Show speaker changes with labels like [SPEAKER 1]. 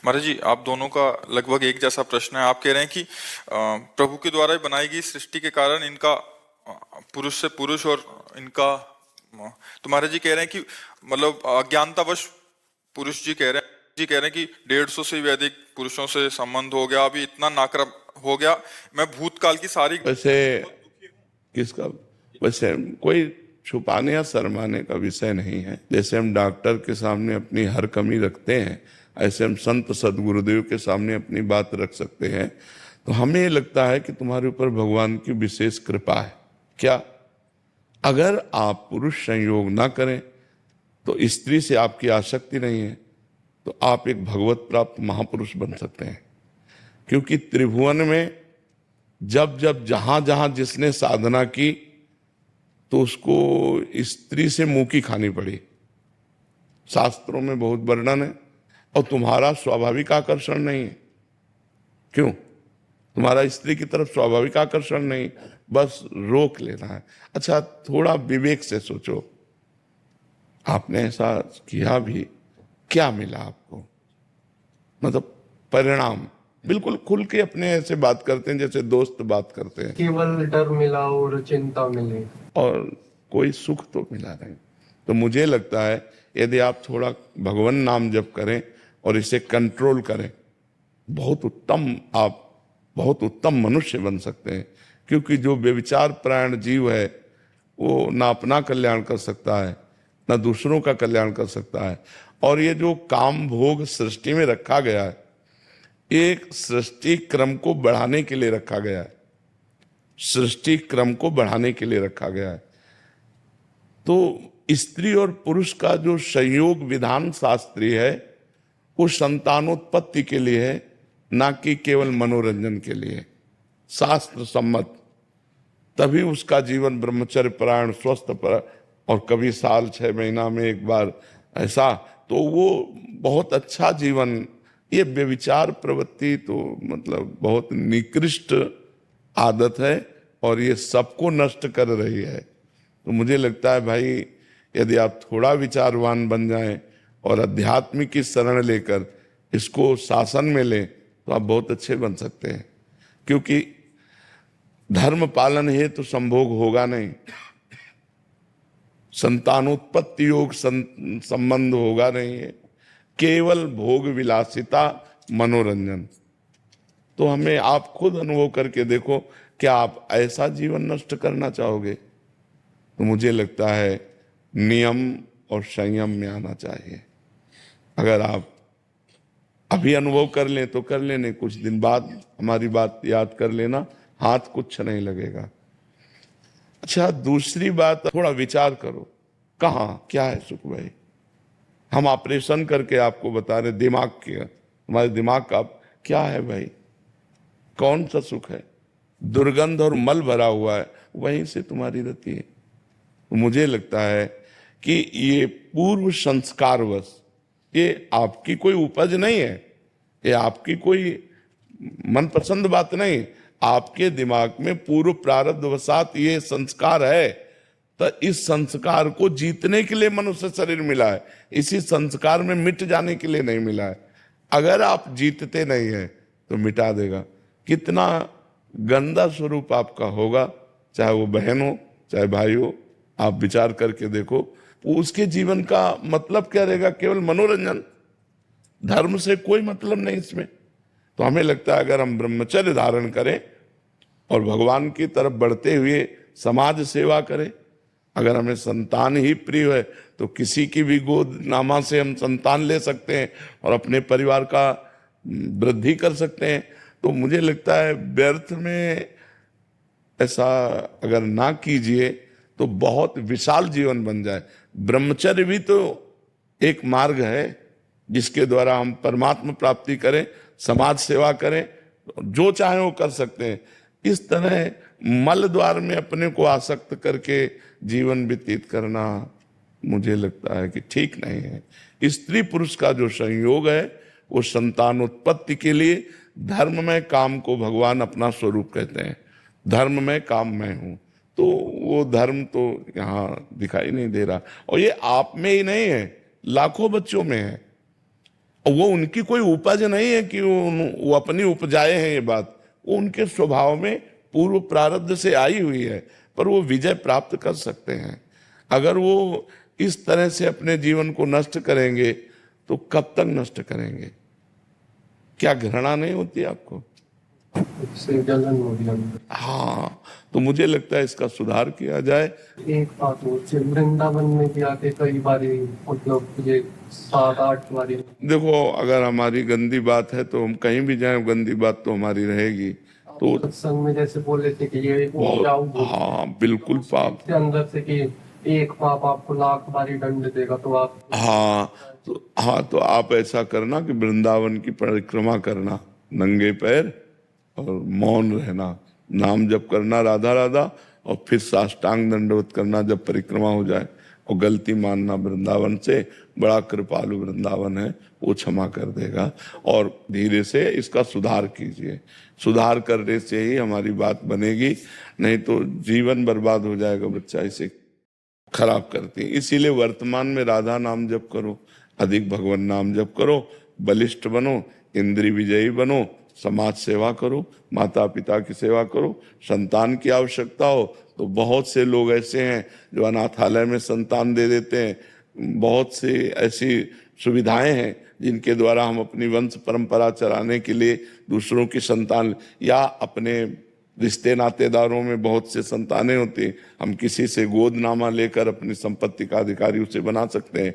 [SPEAKER 1] महाराज जी, आप दोनों का लगभग एक जैसा प्रश्न है। आप कह रहे हैं कि प्रभु के द्वारा ही बनाई गई सृष्टि के कारण इनका पुरुष से पुरुष और इनका तो महाराज जी कह रहे हैं कि मतलब अज्ञानतावश पुरुष जी कह रहे हैं कि 150 से भी अधिक पुरुषों से संबंध हो गया, अभी इतना नाक्रम हो गया। मैं भूतकाल की सारी
[SPEAKER 2] वैसे किसका वैसे कोई छुपाने या शर्माने का विषय नहीं है। जैसे हम डॉक्टर के सामने अपनी हर कमी रखते हैं, ऐसे हम संत सदगुरुदेव के सामने अपनी बात रख सकते हैं। तो हमें लगता है कि तुम्हारे ऊपर भगवान की विशेष कृपा है। क्या अगर आप पुरुष संयोग ना करें तो स्त्री से आपकी आसक्ति नहीं है तो आप एक भगवत प्राप्त महापुरुष बन सकते हैं। क्योंकि त्रिभुवन में जब जब जहां जहां जिसने साधना की तो उसको स्त्री से मुंह की खानी पड़ी। शास्त्रों में बहुत वर्णन है। और तुम्हारा स्वाभाविक आकर्षण नहीं है। क्यों? तुम्हारा स्त्री की तरफ स्वाभाविक आकर्षण नहीं, बस रोक लेना है। अच्छा, थोड़ा विवेक से सोचो, आपने ऐसा किया भी, क्या मिला आपको? मतलब परिणाम बिल्कुल खुल के अपने ऐसे बात करते हैं जैसे दोस्त बात करते हैं।
[SPEAKER 3] केवल डर मिला और चिंता मिली
[SPEAKER 2] और कोई सुख तो मिला नहीं। तो मुझे लगता है यदि आप थोड़ा भगवान नाम जप करें और इसे कंट्रोल करें, आप बहुत उत्तम मनुष्य बन सकते हैं। क्योंकि जो व्यभिचार प्राण जीव है वो ना अपना कल्याण कर सकता है ना दूसरों का कल्याण कर सकता है। और ये जो काम भोग सृष्टि में रखा गया है, एक सृष्टि क्रम को बढ़ाने के लिए रखा गया है। सृष्टि क्रम को बढ़ाने के लिए रखा गया है। तो स्त्री और पुरुष का जो संयोग विधान शास्त्रीय है वो संतानोत्पत्ति के लिए है, ना कि केवल मनोरंजन के लिए। शास्त्र सम्मत। तभी उसका जीवन ब्रह्मचर्य परायण स्वस्थ पर, और कभी साल 6 महीना में एक बार ऐसा, तो वो बहुत अच्छा जीवन। ये व्यभिचार प्रवृत्ति तो मतलब बहुत निकृष्ट आदत है और ये सबको नष्ट कर रही है। तो मुझे लगता है भाई, यदि आप थोड़ा विचारवान बन जाएं और अध्यात्म की शरण लेकर इसको शासन में लें तो आप बहुत अच्छे बन सकते हैं। क्योंकि धर्म पालन है तो संभोग होगा नहीं, संतानोत्पत्ति योग संबंध होगा नहीं है, केवल भोग विलासिता मनोरंजन। तो हमें आप खुद अनुभव करके देखो, क्या आप ऐसा जीवन नष्ट करना चाहोगे? तो मुझे लगता है नियम और संयम में आना चाहिए। अगर आप अभी अनुभव कर लें तो कर लेने, कुछ दिन बाद हमारी बात याद कर लेना, हाथ कुछ नहीं लगेगा। अच्छा, दूसरी बात, थोड़ा विचार करो, कहाँ क्या है सुख भाई? हम ऑपरेशन करके आपको बता रहे दिमाग के, हमारे दिमाग का क्या है भाई? कौन सा सुख है? दुर्गंध और मल भरा हुआ है, वहीं से तुम्हारी रति है। मुझे लगता है कि ये पूर्व संस्कारवश, ये आपकी कोई उपज नहीं है, ये आपकी कोई मनपसंद बात नहीं, आपके दिमाग में पूर्व प्रारब्धवशात ये संस्कार है। तो इस संस्कार को जीतने के लिए मनुष्य शरीर मिला है, इसी संस्कार में मिट जाने के लिए नहीं मिला है। अगर आप जीतते नहीं हैं तो मिटा देगा। कितना गंदा स्वरूप आपका होगा, चाहे वो बहन हो चाहे भाई हो, आप विचार करके देखो। उसके जीवन का मतलब क्या रहेगा? केवल मनोरंजन, धर्म से कोई मतलब नहीं इसमें। तो हमें लगता है अगर हम ब्रह्मचर्य धारण करें और भगवान की तरफ बढ़ते हुए समाज सेवा करें, अगर हमें संतान ही प्रिय है तो किसी की भी गोद नामा से हम संतान ले सकते हैं और अपने परिवार का वृद्धि कर सकते हैं। तो मुझे लगता है व्यर्थ में ऐसा अगर ना कीजिए तो बहुत विशाल जीवन बन जाए। ब्रह्मचर्य भी तो एक मार्ग है जिसके द्वारा हम परमात्मा प्राप्ति करें, समाज सेवा करें, जो चाहे वो कर सकते हैं। इस तरह मल द्वार में अपने को आसक्त करके जीवन व्यतीत करना मुझे लगता है कि ठीक नहीं है। स्त्री पुरुष का जो संयोग है वो संतानोत्पत्ति के लिए, धर्म में काम को भगवान अपना स्वरूप कहते हैं। धर्म में काम मैं हूं, तो वो धर्म तो यहाँ दिखाई नहीं दे रहा। और ये आप में ही नहीं है, लाखों बच्चों में है। और वो उनकी कोई उपज नहीं है कि वो अपनी उपजाए हैं ये बात, वो उनके स्वभाव में पूर्व प्रारब्ध से आई हुई है, पर वो विजय प्राप्त कर सकते हैं। अगर वो इस तरह से अपने जीवन को नष्ट करेंगे तो कब तक नष्ट करेंगे? क्या घृणा नहीं होती आपको?
[SPEAKER 3] इससे जलन हो गया अंदर।
[SPEAKER 2] हाँ, तो मुझे लगता है इसका सुधार किया जाए।
[SPEAKER 3] एक बात और से वृंदावन में भी आके कई बार मतलब ये 7-8 बारी
[SPEAKER 2] देखो, अगर हमारी गंदी बात है तो हम कहीं भी जाएं, गंदी बात तो हमारी रहेगी। तो
[SPEAKER 3] सत्संग में जैसे बोले थे कि ये उपजाऊ भोग
[SPEAKER 2] हाँ, बिल्कुल पाप।
[SPEAKER 3] के अंदर से कि एक पाप आपको 1,00,000 बारी दंड देगा, तो आप
[SPEAKER 2] हाँ, तो आप ऐसा करना कि वृंदावन की परिक्रमा करना नंगे पैर और मौन रहना, नाम जप करना राधा राधा, और फिर साष्टांग दंडवत करना जब परिक्रमा हो जाए, और गलती मानना वृंदावन से, बड़ा कृपालु वृंदावन है, वो क्षमा कर देगा। और धीरे से इसका सुधार कीजिए, सुधार करने से ही हमारी बात बनेगी, नहीं तो जीवन बर्बाद हो जाएगा। बच्चा इसे खराब करती है। इसीलिए वर्तमान में राधा नाम जप करो, अधिक भगवान नाम जप करो, बलिष्ठ बनो, इंद्रिय विजयी बनो, समाज सेवा करो, माता पिता की सेवा करो। संतान की आवश्यकता हो तो बहुत से लोग ऐसे हैं जो अनाथालय में संतान दे देते हैं। बहुत सी ऐसी सुविधाएं हैं जिनके द्वारा हम अपनी वंश परंपरा चलाने के लिए दूसरों की संतान, या अपने रिश्ते नातेदारों में बहुत से संतानें होती हैं, हम किसी से गोदनामा लेकर अपनी संपत्ति का अधिकारी उसे बना सकते हैं।